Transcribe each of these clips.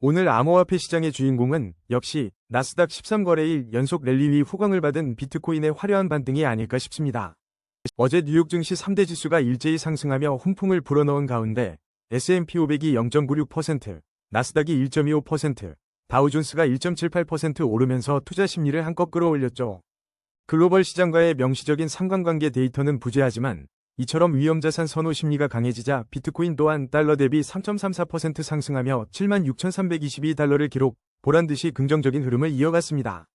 오늘 암호화폐 시장의 주인공은 역시 나스닥 13거래일 연속 랠리 위 호강을 받은 비트코인의 화려한 반등이 아닐까 싶습니다. 어제 뉴욕 증시 3대 지수가 일제히 상승하며 훈풍을 불어넣은 가운데 S&P 500이 0.96%, 나스닥이 1.25%, 다우존스가 1.78% 오르면서 투자 심리를 한껏 끌어올렸죠. 글로벌 시장과의 명시적인 상관관계 데이터는 부재하지만 이처럼 위험자산 선호 심리가 강해지자 비트코인 또한 달러 대비 3.34% 상승하며 76,322달러를 기록, 보란듯이 긍정적인 흐름을 이어갔습니다.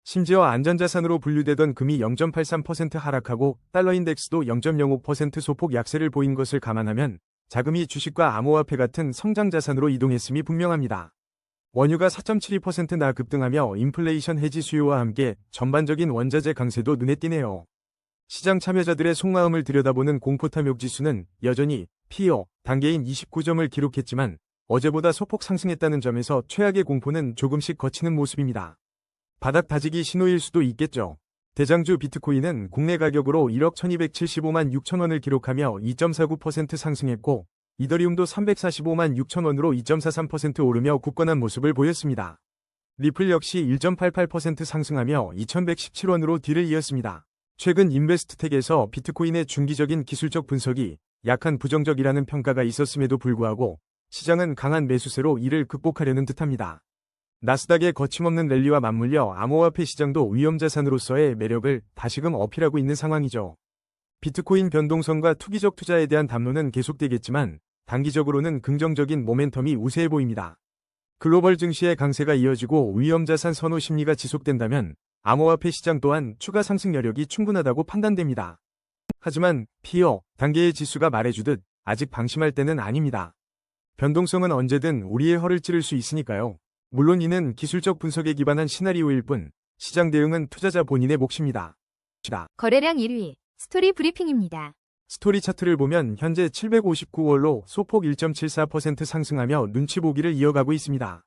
심지어 안전자산으로 분류되던 금이 0.83% 하락하고 달러 인덱스도 0.05% 소폭 약세를 보인 것을 감안하면 자금이 주식과 암호화폐 같은 성장자산으로 이동했음이 분명합니다. 원유가 4.72%나 급등하며 인플레이션 해지 수요와 함께 전반적인 원자재 강세도 눈에 띄네요. 시장 참여자들의 속마음을 들여다보는 공포탐욕 지수는 여전히 피어 단계인 29점을 기록했지만 어제보다 소폭 상승했다는 점에서 최악의 공포는 조금씩 거치는 모습입니다. 바닥 다지기 신호일 수도 있겠죠. 대장주 비트코인은 국내 가격으로 1억 1275만 6천원을 기록하며 2.49% 상승했고 이더리움도 345만 6천원으로 2.43% 오르며 굳건한 모습을 보였습니다. 리플 역시 1.88% 상승하며 2117원으로 뒤를 이었습니다. 최근 인베스트텍에서 비트코인의 중기적인 기술적 분석이 약한 부정적이라는 평가가 있었음에도 불구하고 시장은 강한 매수세로 이를 극복하려는 듯합니다. 나스닥의 거침없는 랠리와 맞물려 암호화폐 시장도 위험자산으로서의 매력을 다시금 어필하고 있는 상황이죠. 비트코인 변동성과 투기적 투자에 대한 담론은 계속되겠지만 단기적으로는 긍정적인 모멘텀이 우세해 보입니다. 글로벌 증시의 강세가 이어지고 위험자산 선호 심리가 지속된다면 암호화폐 시장 또한 추가 상승 여력이 충분하다고 판단됩니다. 하지만 피어 단계의 지수가 말해주듯 아직 방심할 때는 아닙니다. 변동성은 언제든 우리의 허를 찌를 수 있으니까요. 물론 이는 기술적 분석에 기반한 시나리오일 뿐 시장 대응은 투자자 본인의 몫입니다. 거래량 1위 스토리 브리핑입니다. 스토리 차트를 보면 현재 759원로 소폭 1.74% 상승하며 눈치 보기를 이어가고 있습니다.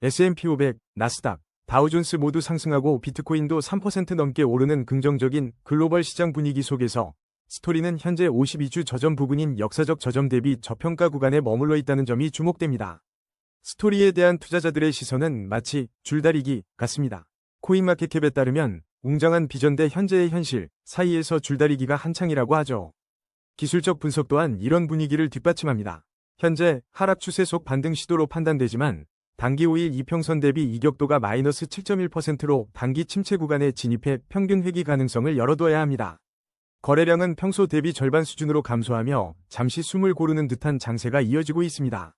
S&P 500, 나스닥, 다우존스 모두 상승하고 비트코인도 3% 넘게 오르는 긍정적인 글로벌 시장 분위기 속에서 스토리는 현재 52주 저점 부근인 역사적 저점 대비 저평가 구간에 머물러 있다는 점이 주목됩니다. 스토리에 대한 투자자들의 시선은 마치 줄다리기 같습니다. 코인마켓캡에 따르면 웅장한 비전 대 현재의 현실 사이에서 줄다리기가 한창이라고 하죠. 기술적 분석 또한 이런 분위기를 뒷받침합니다. 현재 하락 추세 속 반등 시도로 판단되지만 단기 5일 이평선 대비 이격도가 마이너스 7.1%로 단기 침체 구간에 진입해 평균 회귀 가능성을 열어둬야 합니다. 거래량은 평소 대비 절반 수준으로 감소하며 잠시 숨을 고르는 듯한 장세가 이어지고 있습니다.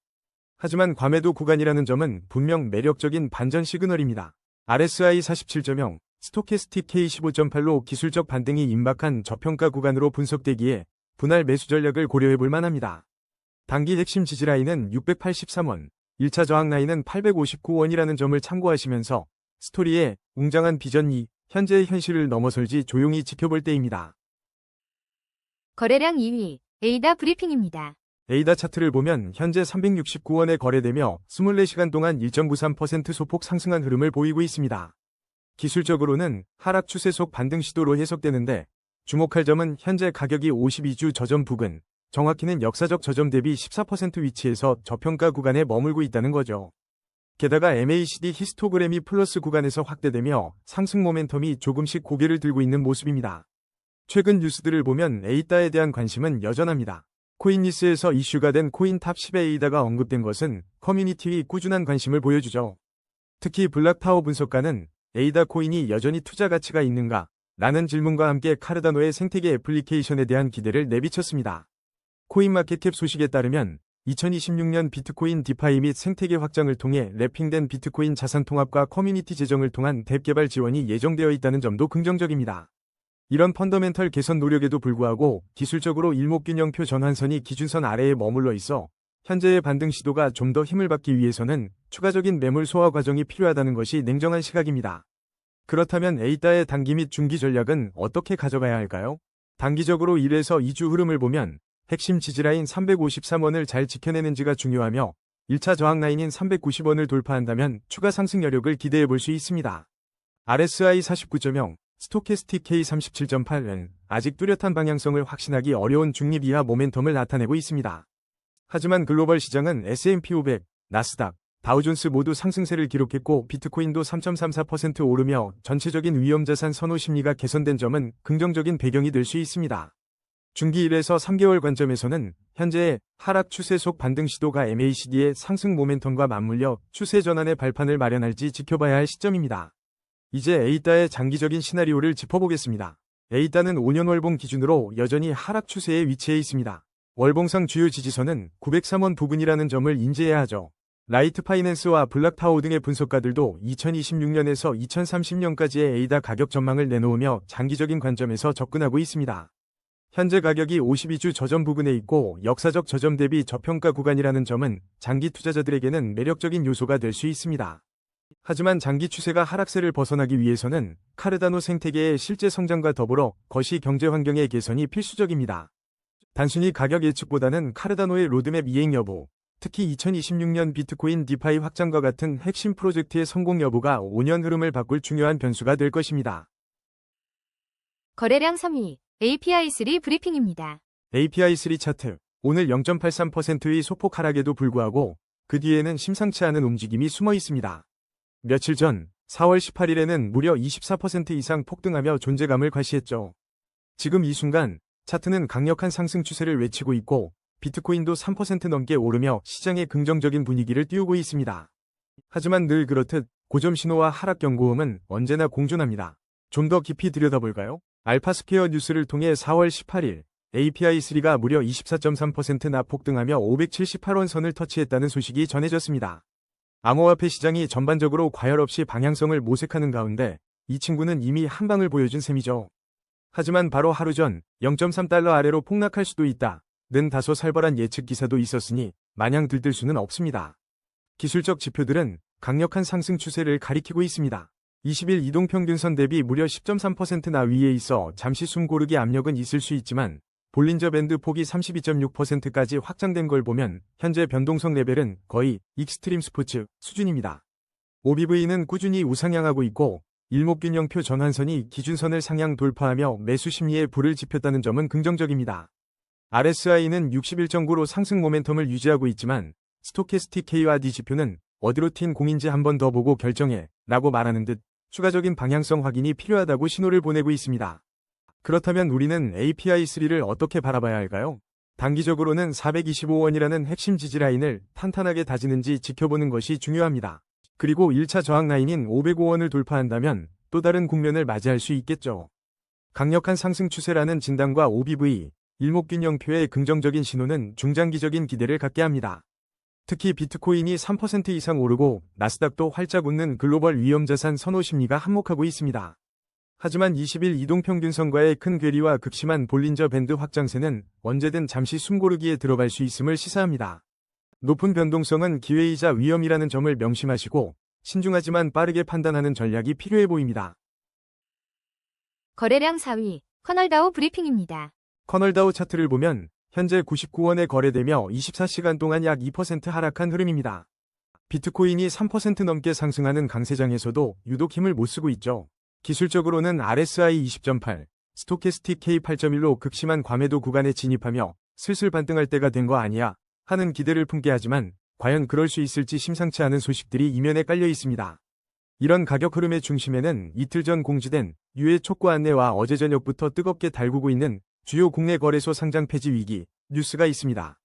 하지만 과매도 구간이라는 점은 분명 매력적인 반전 시그널입니다. RSI 47.0, 스토캐스틱 K15.8로 기술적 반등이 임박한 저평가 구간으로 분석되기에 분할 매수 전략을 고려해볼 만합니다. 단기 핵심 지지라인은 683원, 1차 저항 라인은 859원이라는 점을 참고하시면서 스토리의 웅장한 비전이 현재의 현실을 넘어설지 조용히 지켜볼 때입니다. 거래량 2위 에이다 브리핑입니다. 에이다 차트를 보면 현재 369원에 거래되며 24시간 동안 1.93% 소폭 상승한 흐름을 보이고 있습니다. 기술적으로는 하락 추세 속 반등 시도로 해석되는데 주목할 점은 현재 가격이 52주 저점 부근, 정확히는 역사적 저점 대비 14% 위치에서 저평가 구간에 머물고 있다는 거죠. 게다가 MACD 히스토그램이 플러스 구간에서 확대되며 상승 모멘텀이 조금씩 고개를 들고 있는 모습입니다. 최근 뉴스들을 보면 에이다에 대한 관심은 여전합니다. 코인니스에서 이슈가 된 코인 탑 10에 에이다가 언급된 것은 커뮤니티의 꾸준한 관심을 보여주죠. 특히 블락타워 분석가는 에이다 코인이 여전히 투자 가치가 있는가? 라는 질문과 함께 카르다노의 생태계 애플리케이션에 대한 기대를 내비쳤습니다. 코인마켓캡 소식에 따르면 2026년 비트코인 디파이 및 생태계 확장을 통해 랩핑된 비트코인 자산 통합과 커뮤니티 재정을 통한 뎁 개발 지원이 예정되어 있다는 점도 긍정적입니다. 이런 펀더멘털 개선 노력에도 불구하고 기술적으로 일목균형표 전환선이 기준선 아래에 머물러 있어 현재의 반등 시도가 좀 더 힘을 받기 위해서는 추가적인 매물 소화 과정이 필요하다는 것이 냉정한 시각입니다. 그렇다면 에이다의 단기 및 중기 전략은 어떻게 가져가야 할까요? 단기적으로 1에서 2주 흐름을 보면 핵심 지지라인 353원을 잘 지켜내는지가 중요하며 1차 저항 라인인 390원을 돌파한다면 추가 상승 여력을 기대해 볼 수 있습니다. RSI 49.0, 스토캐스틱 K37.8은 아직 뚜렷한 방향성을 확신하기 어려운 중립 이하 모멘텀을 나타내고 있습니다. 하지만 글로벌 시장은 S&P 500, 나스닥, 다우존스 모두 상승세를 기록했고 비트코인도 3.34% 오르며 전체적인 위험자산 선호 심리가 개선된 점은 긍정적인 배경이 될 수 있습니다. 중기 1에서 3개월 관점에서는 현재의 하락 추세 속 반등 시도가 MACD의 상승 모멘텀과 맞물려 추세 전환의 발판을 마련할지 지켜봐야 할 시점입니다. 이제 에이다의 장기적인 시나리오를 짚어보겠습니다. 에이다는 5년 월봉 기준으로 여전히 하락 추세에 위치해 있습니다. 월봉상 주요 지지선은 903원 부근이라는 점을 인지해야 하죠. 라이트 파이낸스와 블락타워 등의 분석가들도 2026년에서 2030년까지의 에이다 가격 전망을 내놓으며 장기적인 관점에서 접근하고 있습니다. 현재 가격이 52주 저점 부근에 있고 역사적 저점 대비 저평가 구간이라는 점은 장기 투자자들에게는 매력적인 요소가 될 수 있습니다. 하지만 장기 추세가 하락세를 벗어나기 위해서는 카르다노 생태계의 실제 성장과 더불어 거시 경제 환경의 개선이 필수적입니다. 단순히 가격 예측보다는 카르다노의 로드맵 이행 여부, 특히 2026년 비트코인 디파이 확장과 같은 핵심 프로젝트의 성공 여부가 5년 흐름을 바꿀 중요한 변수가 될 것입니다. 거래량 3위, API3 브리핑입니다. API3 차트, 오늘 0.83%의 소폭 하락에도 불구하고 그 뒤에는 심상치 않은 움직임이 숨어 있습니다. 며칠 전 4월 18일에는 무려 24% 이상 폭등하며 존재감을 과시했죠. 지금 이 순간 차트는 강력한 상승 추세를 외치고 있고 비트코인도 3% 넘게 오르며 시장의 긍정적인 분위기를 띄우고 있습니다. 하지만 늘 그렇듯 고점 신호와 하락 경고음은 언제나 공존합니다. 좀 더 깊이 들여다볼까요? 알파스퀘어 뉴스를 통해 4월 18일 API3가 무려 24.3%나 폭등하며 578원 선을 터치했다는 소식이 전해졌습니다. 암호화폐 시장이 전반적으로 과열 없이 방향성을 모색하는 가운데 이 친구는 이미 한 방을 보여준 셈이죠. 하지만 바로 하루 전 0.3달러 아래로 폭락할 수도 있다 는 다소 살벌한 예측 기사도 있었으니 마냥 들뜰 수는 없습니다. 기술적 지표들은 강력한 상승 추세를 가리키고 있습니다. 20일 이동평균선 대비 무려 10.3%나 위에 있어 잠시 숨고르기 압력은 있을 수 있지만 볼린저 밴드 폭이 32.6%까지 확장된 걸 보면 현재 변동성 레벨은 거의 익스트림 스포츠 수준입니다. OBV는 꾸준히 우상향하고 있고 일목균형표 전환선이 기준선을 상향 돌파하며 매수 심리에 불을 지폈다는 점은 긍정적입니다. RSI는 61.9로 상승 모멘텀을 유지하고 있지만 스토캐스틱 KRD 지표는 어디로 튄 공인지 한 번 더 보고 결정해 라고 말하는 듯 추가적인 방향성 확인이 필요하다고 신호를 보내고 있습니다. 그렇다면 우리는 API3를 어떻게 바라봐야 할까요? 단기적으로는 425원이라는 핵심 지지 라인을 탄탄하게 다지는지 지켜보는 것이 중요합니다. 그리고 1차 저항 라인인 505원을 돌파한다면 또 다른 국면을 맞이할 수 있겠죠. 강력한 상승 추세라는 진단과 OBV, 일목균형표의 긍정적인 신호는 중장기적인 기대를 갖게 합니다. 특히 비트코인이 3% 이상 오르고 나스닥도 활짝 웃는 글로벌 위험자산 선호 심리가 한몫하고 있습니다. 하지만 20일 이동평균선과의 큰 괴리와 극심한 볼린저 밴드 확장세는 언제든 잠시 숨고르기에 들어갈 수 있음을 시사합니다. 높은 변동성은 기회이자 위험이라는 점을 명심하시고 신중하지만 빠르게 판단하는 전략이 필요해 보입니다. 거래량 4위, 커널다우 브리핑입니다. 커널다우 차트를 보면 현재 99원에 거래되며 24시간 동안 약 2% 하락한 흐름입니다. 비트코인이 3% 넘게 상승하는 강세장에서도 유독 힘을 못 쓰고 있죠. 기술적으로는 RSI 20.8, 스토캐스틱 K 8.1로 극심한 과매도 구간에 진입하며 슬슬 반등할 때가 된 거 아니야 하는 기대를 품게 하지만 과연 그럴 수 있을지 심상치 않은 소식들이 이면에 깔려 있습니다. 이런 가격 흐름의 중심에는 이틀 전 공지된 유예 촉구 안내와 어제 저녁부터 뜨겁게 달구고 있는 주요 국내 거래소 상장 폐지 위기 뉴스가 있습니다.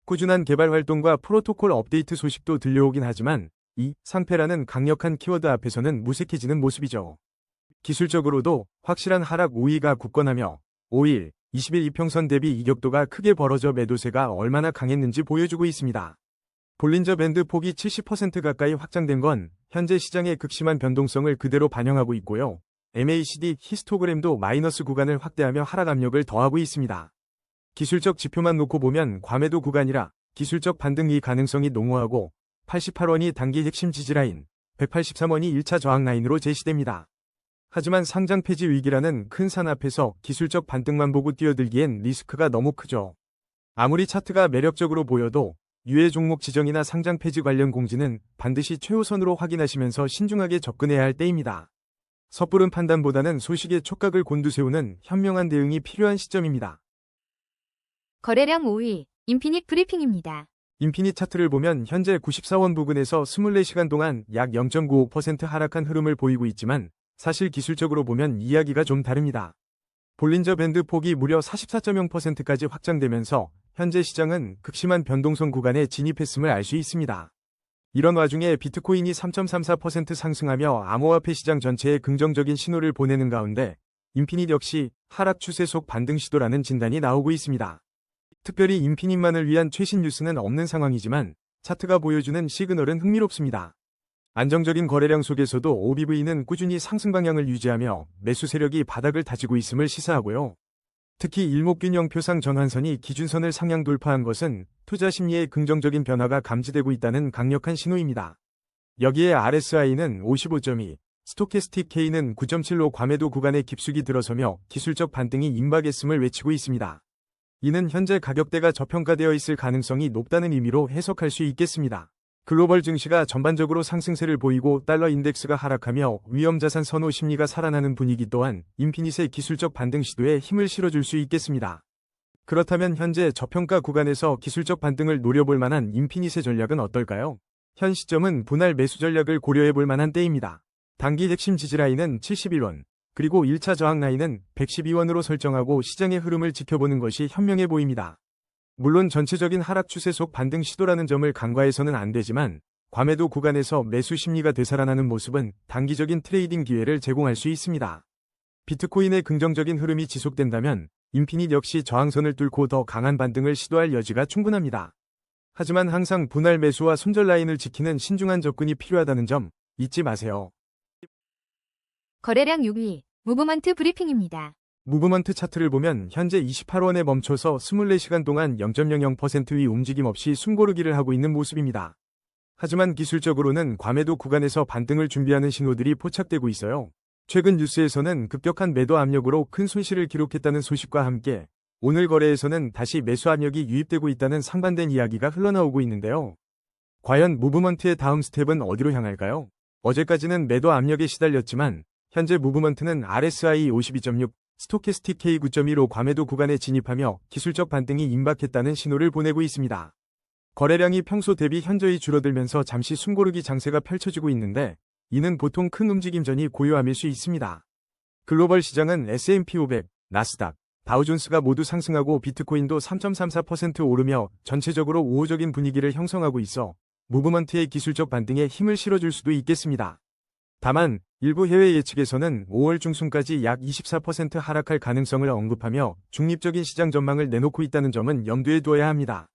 꾸준한 개발 활동과 프로토콜 업데이트 소식도 들려오긴 하지만 이 상패라는 강력한 키워드 앞에서는 무색해지는 모습이죠. 기술적으로도 확실한 하락 우위가 굳건하며 5일, 20일 이평선 대비 이격도가 크게 벌어져 매도세가 얼마나 강했는지 보여주고 있습니다. 볼린저 밴드 폭이 70% 가까이 확장된 건 현재 시장의 극심한 변동성을 그대로 반영하고 있고요. MACD 히스토그램도 마이너스 구간을 확대하며 하락 압력을 더하고 있습니다. 기술적 지표만 놓고 보면 과매도 구간이라 기술적 반등이 가능성이 농후하고 88원이 단기 핵심 지지라인, 183원이 1차 저항 라인으로 제시됩니다. 하지만 상장 폐지 위기라는 큰 산 앞에서 기술적 반등만 보고 뛰어들기엔 리스크가 너무 크죠. 아무리 차트가 매력적으로 보여도 유예 종목 지정이나 상장 폐지 관련 공지는 반드시 최우선으로 확인하시면서 신중하게 접근해야 할 때입니다. 섣부른 판단보다는 소식의 촉각을 곤두세우는 현명한 대응이 필요한 시점입니다. 거래량 5위, 인피닛 브리핑입니다. 인피니트 차트를 보면 현재 94원 부근에서 24시간 동안 약 0.95% 하락한 흐름을 보이고 있지만 사실 기술적으로 보면 이야기가 좀 다릅니다. 볼린저 밴드 폭이 무려 44.0%까지 확장되면서 현재 시장은 극심한 변동성 구간에 진입했음을 알 수 있습니다. 이런 와중에 비트코인이 3.34% 상승하며 암호화폐 시장 전체에 긍정적인 신호를 보내는 가운데 인피니트 역시 하락 추세 속 반등 시도라는 진단이 나오고 있습니다. 특별히 인피니트만을 위한 최신 뉴스는 없는 상황이지만 차트가 보여주는 시그널은 흥미롭습니다. 안정적인 거래량 속에서도 OBV는 꾸준히 상승 방향을 유지하며 매수 세력이 바닥을 다지고 있음을 시사하고요. 특히 일목균형 표상 전환선이 기준선을 상향 돌파한 것은 투자 심리에 긍정적인 변화가 감지되고 있다는 강력한 신호입니다. 여기에 RSI는 55.2, 스토캐스틱 K는 9.7로 과매도 구간에 깊숙이 들어서며 기술적 반등이 임박했음을 외치고 있습니다. 이는 현재 가격대가 저평가되어 있을 가능성이 높다는 의미로 해석할 수 있겠습니다. 글로벌 증시가 전반적으로 상승세를 보이고 달러 인덱스가 하락하며 위험자산 선호 심리가 살아나는 분위기 또한 인피니트의 기술적 반등 시도에 힘을 실어줄 수 있겠습니다. 그렇다면 현재 저평가 구간에서 기술적 반등을 노려볼 만한 인피니트의 전략은 어떨까요? 현 시점은 분할 매수 전략을 고려해볼 만한 때입니다. 단기 핵심 지지라인은 71원, 그리고 1차 저항 라인은 112원으로 설정하고 시장의 흐름을 지켜보는 것이 현명해 보입니다. 물론 전체적인 하락 추세 속 반등 시도라는 점을 간과해서는 안 되지만 과매도 구간에서 매수 심리가 되살아나는 모습은 단기적인 트레이딩 기회를 제공할 수 있습니다. 비트코인의 긍정적인 흐름이 지속된다면 인피니트 역시 저항선을 뚫고 더 강한 반등을 시도할 여지가 충분합니다. 하지만 항상 분할 매수와 손절 라인을 지키는 신중한 접근이 필요하다는 점 잊지 마세요. 거래량 6위, 무브먼트 브리핑입니다. 무브먼트 차트를 보면 현재 28원에 멈춰서 24시간 동안 0.00% 위 움직임 없이 숨고르기를 하고 있는 모습입니다. 하지만 기술적으로는 과매도 구간에서 반등을 준비하는 신호들이 포착되고 있어요. 최근 뉴스에서는 급격한 매도 압력으로 큰 손실을 기록했다는 소식과 함께 오늘 거래에서는 다시 매수 압력이 유입되고 있다는 상반된 이야기가 흘러나오고 있는데요. 과연 무브먼트의 다음 스텝은 어디로 향할까요? 어제까지는 매도 압력에 시달렸지만 현재 무브먼트는 RSI 52.6, 스토캐스틱 K 9.2로 과매도 구간에 진입하며 기술적 반등이 임박했다는 신호를 보내고 있습니다. 거래량이 평소 대비 현저히 줄어들면서 잠시 숨고르기 장세가 펼쳐지고 있는데 이는 보통 큰 움직임 전이 고요함일 수 있습니다. 글로벌 시장은 S&P 500, 나스닥, 다우존스가 모두 상승하고 비트코인도 3.34% 오르며 전체적으로 우호적인 분위기를 형성하고 있어 무브먼트의 기술적 반등에 힘을 실어줄 수도 있겠습니다. 다만 일부 해외 예측에서는 5월 중순까지 약 24% 하락할 가능성을 언급하며 중립적인 시장 전망을 내놓고 있다는 점은 염두에 두어야 합니다.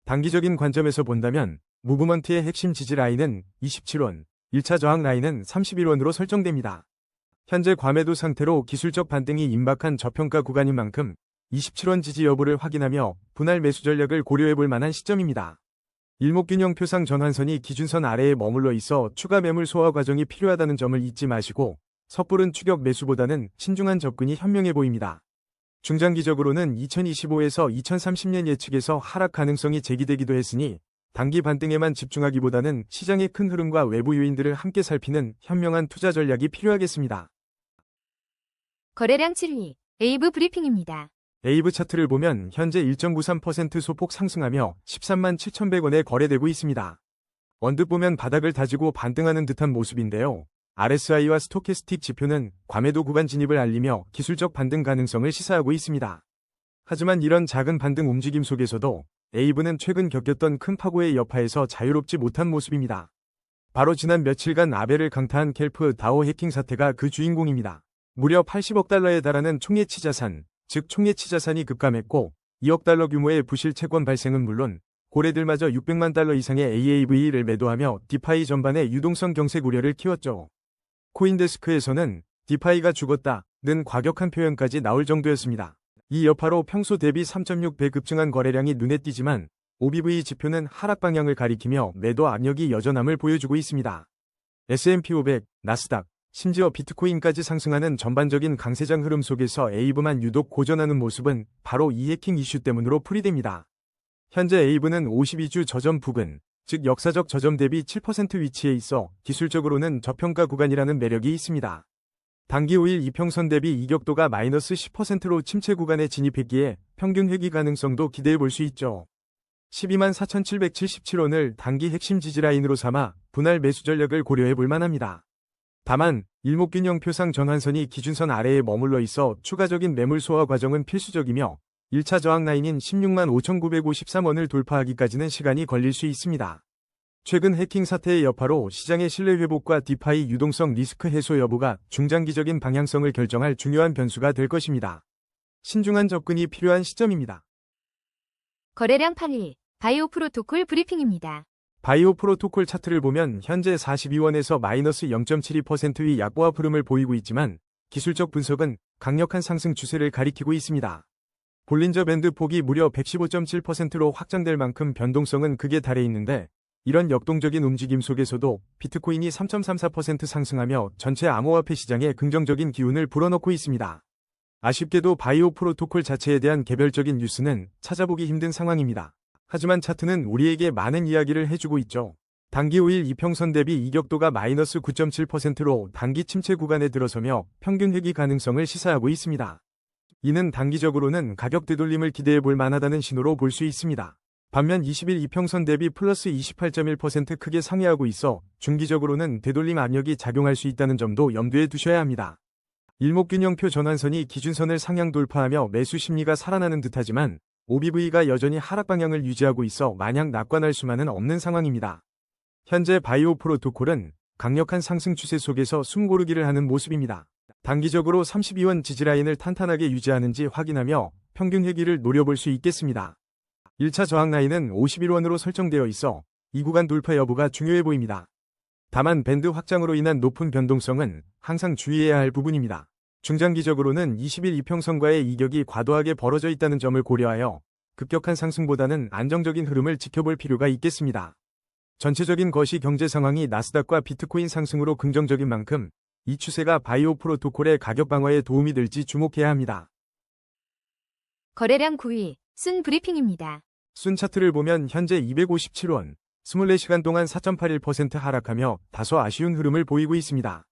단기적인 관점에서 본다면 무브먼트의 핵심 지지 라인은 27원, 1차 저항 라인은 31원으로 설정됩니다. 현재 과매도 상태로 기술적 반등이 임박한 저평가 구간인 만큼 27원 지지 여부를 확인하며 분할 매수 전략을 고려해볼 만한 시점입니다. 일목균형 표상 전환선이 기준선 아래에 머물러 있어 추가 매물 소화 과정이 필요하다는 점을 잊지 마시고 섣부른 추격 매수보다는 신중한 접근이 현명해 보입니다. 중장기적으로는 2025에서 2030년 예측에서 하락 가능성이 제기되기도 했으니 단기 반등에만 집중하기보다는 시장의 큰 흐름과 외부 요인들을 함께 살피는 현명한 투자 전략이 필요하겠습니다. 거래량 7위, 에이브 브리핑입니다. 에이브 차트를 보면 현재 1.93% 소폭 상승하며 13만 7,100원에 거래되고 있습니다. 언뜻 보면 바닥을 다지고 반등하는 듯한 모습인데요. RSI와 스토캐스틱 지표는 과매도 구간 진입을 알리며 기술적 반등 가능성을 시사하고 있습니다. 하지만 이런 작은 반등 움직임 속에서도 에이브는 최근 겪었던 큰 파고의 여파에서 자유롭지 못한 모습입니다. 바로 지난 며칠간 아벨을 강타한 켈프 다오 해킹 사태가 그 주인공입니다. 무려 80억 달러에 달하는 총예치 자산, 즉 총예치 자산이 급감했고 2억 달러 규모의 부실 채권 발생은 물론 고래들마저 600만 달러 이상의 AAV를 매도하며 디파이 전반에 유동성 경색 우려를 키웠죠. 코인데스크에서는 디파이가 죽었다는 과격한 표현까지 나올 정도였습니다. 이 여파로 평소 대비 3.6배 급증한 거래량이 눈에 띄지만 OBV 지표는 하락 방향을 가리키며 매도 압력이 여전함을 보여주고 있습니다. S&P 500, 나스닥, 심지어 비트코인까지 상승하는 전반적인 강세장 흐름 속에서 에이브만 유독 고전하는 모습은 바로 이 해킹 이슈 때문으로 풀이됩니다. 현재 에이브는 52주 저점 부근, 즉 역사적 저점 대비 7% 위치에 있어 기술적으로는 저평가 구간이라는 매력이 있습니다. 단기 5일 이평선 대비 이격도가 마이너스 10%로 침체 구간에 진입했기에 평균 회귀 가능성도 기대해 볼 수 있죠. 124,777원을 단기 핵심 지지라인으로 삼아 분할 매수 전략을 고려해 볼 만합니다. 다만 일목균형표상 전환선이 기준선 아래에 머물러 있어 추가적인 매물 소화 과정은 필수적이며 1차 저항 라인인 16만 5,953원을 돌파하기까지는 시간이 걸릴 수 있습니다. 최근 해킹 사태의 여파로 시장의 신뢰 회복과 디파이 유동성 리스크 해소 여부가 중장기적인 방향성을 결정할 중요한 변수가 될 것입니다. 신중한 접근이 필요한 시점입니다. 거래량 8일, 바이오 프로토콜 브리핑입니다. 바이오 프로토콜 차트를 보면 현재 42원에서 마이너스 0.72%의 약보합 흐름을 보이고 있지만 기술적 분석은 강력한 상승 추세를 가리키고 있습니다. 볼린저 밴드 폭이 무려 115.7%로 확장될 만큼 변동성은 극에 달해 있는데 이런 역동적인 움직임 속에서도 비트코인이 3.34% 상승하며 전체 암호화폐 시장에 긍정적인 기운을 불어넣고 있습니다. 아쉽게도 바이오 프로토콜 자체에 대한 개별적인 뉴스는 찾아보기 힘든 상황입니다. 하지만 차트는 우리에게 많은 이야기를 해주고 있죠. 단기 5일 이평선 대비 이격도가 마이너스 9.7%로 단기 침체 구간에 들어서며 평균 회귀 가능성을 시사하고 있습니다. 이는 단기적으로는 가격 되돌림을 기대해 볼 만하다는 신호로 볼 수 있습니다. 반면 20일 이평선 대비 플러스 28.1% 크게 상회하고 있어 중기적으로는 되돌림 압력이 작용할 수 있다는 점도 염두에 두셔야 합니다. 일목균형표 전환선이 기준선을 상향 돌파하며 매수 심리가 살아나는 듯하지만 OBV가 여전히 하락 방향을 유지하고 있어 마냥 낙관할 수만은 없는 상황입니다. 현재 바이오 프로토콜은 강력한 상승 추세 속에서 숨고르기를 하는 모습입니다. 단기적으로 32원 지지라인을 탄탄하게 유지하는지 확인하며 평균 회귀를 노려볼 수 있겠습니다. 1차 저항 라인은 51원으로 설정되어 있어 이 구간 돌파 여부가 중요해 보입니다. 다만 밴드 확장으로 인한 높은 변동성은 항상 주의해야 할 부분입니다. 중장기적으로는 20일 이평선과의 이격이 과도하게 벌어져 있다는 점을 고려하여 급격한 상승보다는 안정적인 흐름을 지켜볼 필요가 있겠습니다. 전체적인 거시 경제 상황이 나스닥과 비트코인 상승으로 긍정적인 만큼 이 추세가 바이오 프로토콜의 가격 방어에 도움이 될지 주목해야 합니다. 거래량 9일, 순 브리핑입니다. 순 차트를 보면 현재 257원, 24시간 동안 4.81% 하락하며 다소 아쉬운 흐름을 보이고 있습니다.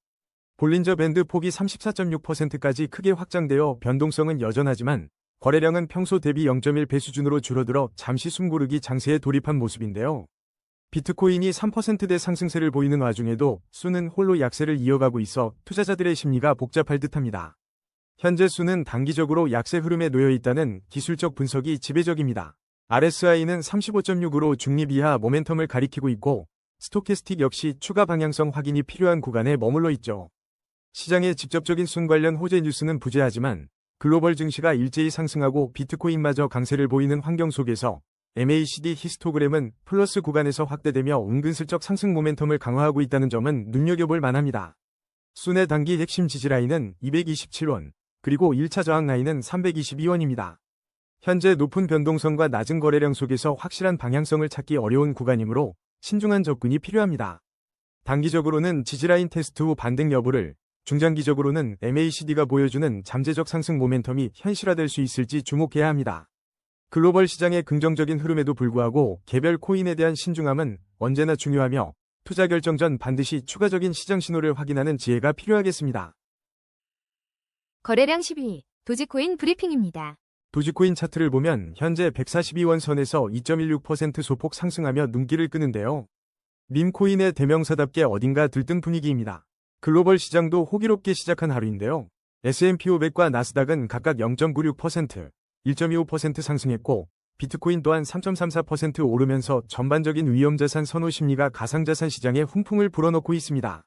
볼린저 밴드 폭이 34.6%까지 크게 확장되어 변동성은 여전하지만 거래량은 평소 대비 0.1배 수준으로 줄어들어 잠시 숨고르기 장세에 돌입한 모습인데요. 비트코인이 3%대 상승세를 보이는 와중에도 순은 홀로 약세를 이어가고 있어 투자자들의 심리가 복잡할 듯합니다. 현재 순은 단기적으로 약세 흐름에 놓여 있다는 기술적 분석이 지배적입니다. RSI는 35.6으로 중립 이하 모멘텀을 가리키고 있고 스토캐스틱 역시 추가 방향성 확인이 필요한 구간에 머물러 있죠. 시장의 직접적인 순 관련 호재 뉴스는 부재하지만 글로벌 증시가 일제히 상승하고 비트코인마저 강세를 보이는 환경 속에서 MACD 히스토그램은 플러스 구간에서 확대되며 은근슬쩍 상승 모멘텀을 강화하고 있다는 점은 눈여겨볼 만합니다. 순의 단기 핵심 지지라인은 227원, 그리고 1차 저항 라인은 322원입니다. 현재 높은 변동성과 낮은 거래량 속에서 확실한 방향성을 찾기 어려운 구간이므로 신중한 접근이 필요합니다. 단기적으로는 지지라인 테스트 후 반등 여부를, 중장기적으로는 MACD가 보여주는 잠재적 상승 모멘텀이 현실화될 수 있을지 주목해야 합니다. 글로벌 시장의 긍정적인 흐름에도 불구하고 개별 코인에 대한 신중함은 언제나 중요하며 투자 결정 전 반드시 추가적인 시장 신호를 확인하는 지혜가 필요하겠습니다. 거래량 12일, 도지코인 브리핑입니다. 도지코인 차트를 보면 현재 142원 선에서 2.16% 소폭 상승하며 눈길을 끄는데요. 밈코인의 대명사답게 어딘가 들뜬 분위기입니다. 글로벌 시장도 호기롭게 시작한 하루인데요. S&P 500과 나스닥은 각각 0.96%, 1.25% 상승했고 비트코인 또한 3.34% 오르면서 전반적인 위험자산 선호 심리가 가상자산 시장에 훈풍을 불어넣고 있습니다.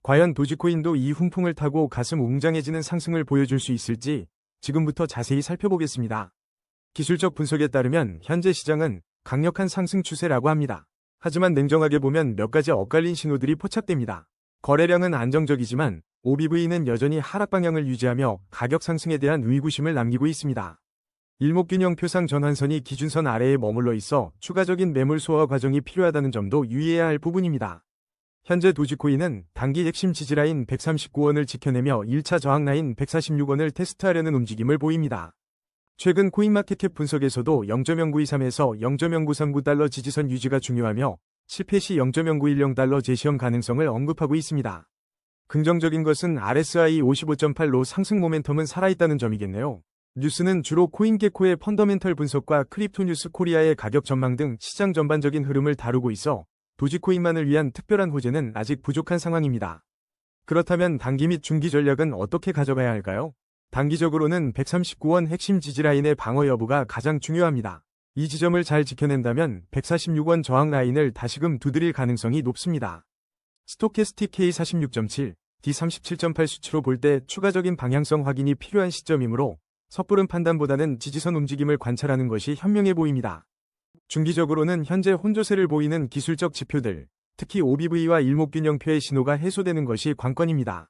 과연 도지코인도 이 훈풍을 타고 가슴 웅장해지는 상승을 보여줄 수 있을지 지금부터 자세히 살펴보겠습니다. 기술적 분석에 따르면 현재 시장은 강력한 상승 추세라고 합니다. 하지만 냉정하게 보면 몇 가지 엇갈린 신호들이 포착됩니다. 거래량은 안정적이지만 OBV는 여전히 하락 방향을 유지하며 가격 상승에 대한 의구심을 남기고 있습니다. 일목균형 표상 전환선이 기준선 아래에 머물러 있어 추가적인 매물 소화 과정이 필요하다는 점도 유의해야 할 부분입니다. 현재 도지코인은 단기 핵심 지지라인 139원을 지켜내며 1차 저항 라인 146원을 테스트하려는 움직임을 보입니다. 최근 코인마켓캡 분석에서도 0.0923에서 0.0939달러 지지선 유지가 중요하며 실패 시 0.0910달러 재시험 가능성을 언급하고 있습니다. 긍정적인 것은 RSI 55.8로 상승 모멘텀은 살아있다는 점이겠네요. 뉴스는 주로 코인게코의 펀더멘털 분석과 크립토뉴스 코리아의 가격 전망 등 시장 전반적인 흐름을 다루고 있어 도지코인만을 위한 특별한 호재는 아직 부족한 상황입니다. 그렇다면 단기 및 중기 전략은 어떻게 가져가야 할까요? 단기적으로는 139원 핵심 지지라인의 방어 여부가 가장 중요합니다. 이 지점을 잘 지켜낸다면 146원 저항 라인을 다시금 두드릴 가능성이 높습니다. 스토캐스틱 K46.7, D37.8 수치로 볼 때 추가적인 방향성 확인이 필요한 시점이므로 섣부른 판단보다는 지지선 움직임을 관찰하는 것이 현명해 보입니다. 중기적으로는 현재 혼조세를 보이는 기술적 지표들, 특히 OBV와 일목균형표의 신호가 해소되는 것이 관건입니다.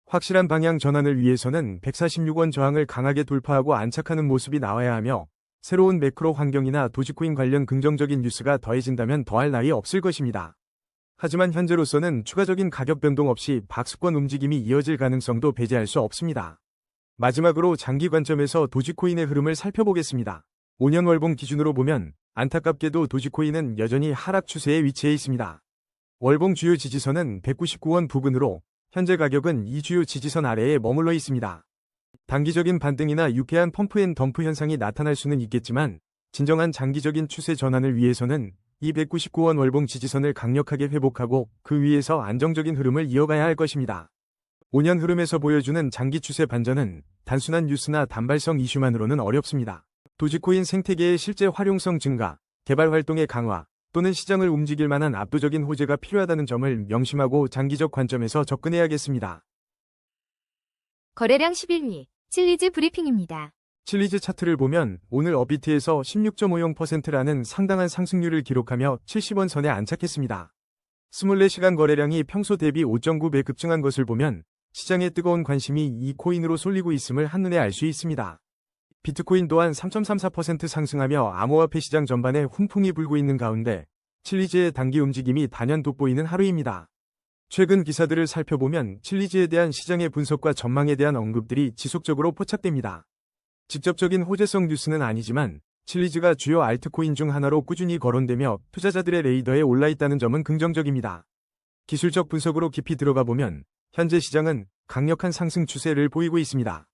확실한 방향 전환을 위해서는 146원 저항을 강하게 돌파하고 안착하는 모습이 나와야 하며 새로운 매크로 환경이나 도지코인 관련 긍정적인 뉴스가 더해진다면 더할 나위 없을 것입니다. 하지만 현재로서는 추가적인 가격 변동 없이 박스권 움직임이 이어질 가능성도 배제할 수 없습니다. 마지막으로 장기 관점에서 도지코인의 흐름을 살펴보겠습니다. 5년 월봉 기준으로 보면 안타깝게도 도지코인은 여전히 하락 추세에 위치해 있습니다. 월봉 주요 지지선은 199원 부근으로 현재 가격은 이 주요 지지선 아래에 머물러 있습니다. 단기적인 반등이나 유쾌한 펌프앤덤프 현상이 나타날 수는 있겠지만 진정한 장기적인 추세 전환을 위해서는 이 199원 월봉 지지선을 강력하게 회복하고 그 위에서 안정적인 흐름을 이어가야 할 것입니다. 5년 흐름에서 보여주는 장기 추세 반전은 단순한 뉴스나 단발성 이슈만으로는 어렵습니다. 도지코인 생태계의 실제 활용성 증가, 개발 활동의 강화, 또는 시장을 움직일 만한 압도적인 호재가 필요하다는 점을 명심하고 장기적 관점에서 접근해야겠습니다. 거래량 11위, 칠리즈 브리핑입니다. 칠리즈 차트를 보면 오늘 업비트에서 16.50%라는 상당한 상승률을 기록하며 70원 선에 안착했습니다. 24시간 거래량이 평소 대비 5.9배 급증한 것을 보면 시장의 뜨거운 관심이 이 코인으로 쏠리고 있음을 한눈에 알 수 있습니다. 비트코인 또한 3.34% 상승하며 암호화폐 시장 전반에 훈풍이 불고 있는 가운데 칠리즈의 단기 움직임이 단연 돋보이는 하루입니다. 최근 기사들을 살펴보면 칠리즈에 대한 시장의 분석과 전망에 대한 언급들이 지속적으로 포착됩니다. 직접적인 호재성 뉴스는 아니지만 칠리즈가 주요 알트코인 중 하나로 꾸준히 거론되며 투자자들의 레이더에 올라있다는 점은 긍정적입니다. 기술적 분석으로 깊이 들어가 보면 현재 시장은 강력한 상승 추세를 보이고 있습니다.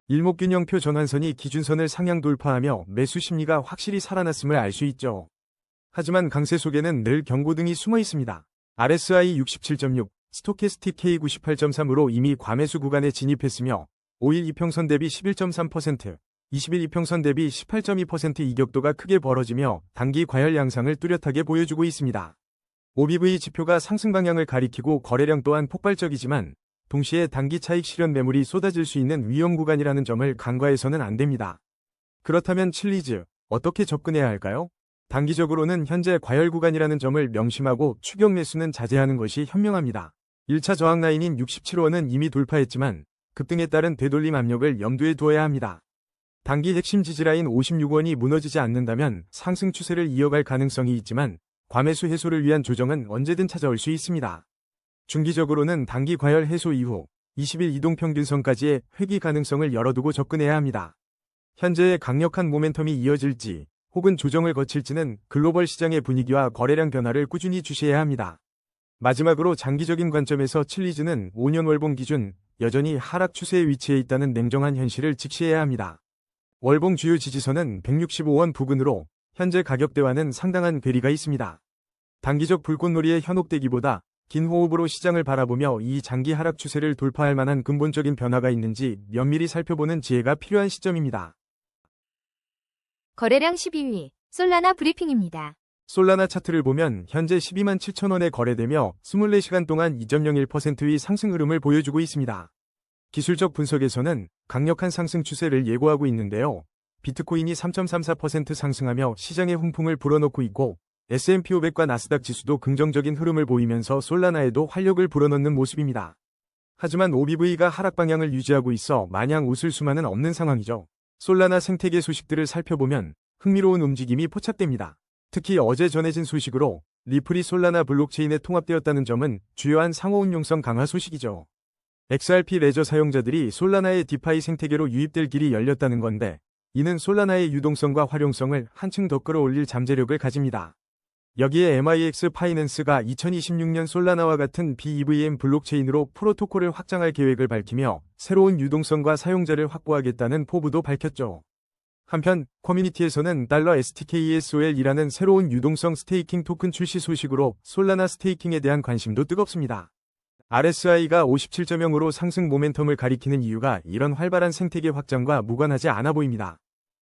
일목균형표 전환선이 기준선을 상향 돌파하며 매수 심리가 확실히 살아났음을 알 수 있죠. 하지만 강세 속에는 늘 경고등이 숨어 있습니다. RSI 67.6, 스토캐스틱 K 98.3으로 이미 과매수 구간에 진입했으며 5일 이평선 대비 11.3%, 20일 이평선 대비 18.2% 이격도가 크게 벌어지며 단기 과열 양상을 뚜렷하게 보여주고 있습니다. OBV 지표가 상승 방향을 가리키고 거래량 또한 폭발적이지만 동시에 단기 차익 실현 매물이 쏟아질 수 있는 위험 구간이라는 점을 간과해서는 안 됩니다. 그렇다면 칠리즈, 어떻게 접근해야 할까요? 단기적으로는 현재 과열 구간이라는 점을 명심하고 추격 매수는 자제하는 것이 현명합니다. 1차 저항 라인인 67원은 이미 돌파했지만 급등에 따른 되돌림 압력을 염두에 두어야 합니다. 단기 핵심 지지라인 56원이 무너지지 않는다면 상승 추세를 이어갈 가능성이 있지만 과매수 해소를 위한 조정은 언제든 찾아올 수 있습니다. 중기적으로는 단기 과열 해소 이후 20일 이동평균선까지의 회귀 가능성을 열어두고 접근해야 합니다. 현재의 강력한 모멘텀이 이어질지 혹은 조정을 거칠지는 글로벌 시장의 분위기와 거래량 변화를 꾸준히 주시해야 합니다. 마지막으로 장기적인 관점에서 칠리즈는 5년 월봉 기준 여전히 하락 추세에 위치해 있다는 냉정한 현실을 직시해야 합니다. 월봉 주요 지지선은 165원 부근으로 현재 가격대와는 상당한 괴리가 있습니다. 단기적 불꽃놀이에 현혹되기보다 긴 호흡으로 시장을 바라보며 이 장기 하락 추세를 돌파할 만한 근본적인 변화가 있는지 면밀히 살펴보는 지혜가 필요한 시점입니다. 거래량 12위, 솔라나 브리핑입니다. 솔라나 차트를 보면 현재 12만 7천원에 거래되며 24시간 동안 2.01%의 상승 흐름을 보여주고 있습니다. 기술적 분석에서는 강력한 상승 추세를 예고하고 있는데요. 비트코인이 3.34% 상승하며 시장의 훈풍을 불어넣고 있고 S&P 500과 나스닥 지수도 긍정적인 흐름을 보이면서 솔라나에도 활력을 불어넣는 모습입니다. 하지만 OBV가 하락 방향을 유지하고 있어 마냥 웃을 수만은 없는 상황이죠. 솔라나 생태계 소식들을 살펴보면 흥미로운 움직임이 포착됩니다. 특히 어제 전해진 소식으로 리플이 솔라나 블록체인에 통합되었다는 점은 주요한 상호응용성 강화 소식이죠. XRP 레저 사용자들이 솔라나의 디파이 생태계로 유입될 길이 열렸다는 건데 이는 솔라나의 유동성과 활용성을 한층 더 끌어올릴 잠재력을 가집니다. 여기에 MIX 파이낸스가 2026년 솔라나와 같은 BEVM 블록체인으로 프로토콜을 확장할 계획을 밝히며 새로운 유동성과 사용자를 확보하겠다는 포부도 밝혔죠. 한편 커뮤니티에서는 달러 STKESOL이라는 새로운 유동성 스테이킹 토큰 출시 소식으로 솔라나 스테이킹에 대한 관심도 뜨겁습니다. RSI가 57.0으로 상승 모멘텀을 가리키는 이유가 이런 활발한 생태계 확장과 무관하지 않아 보입니다.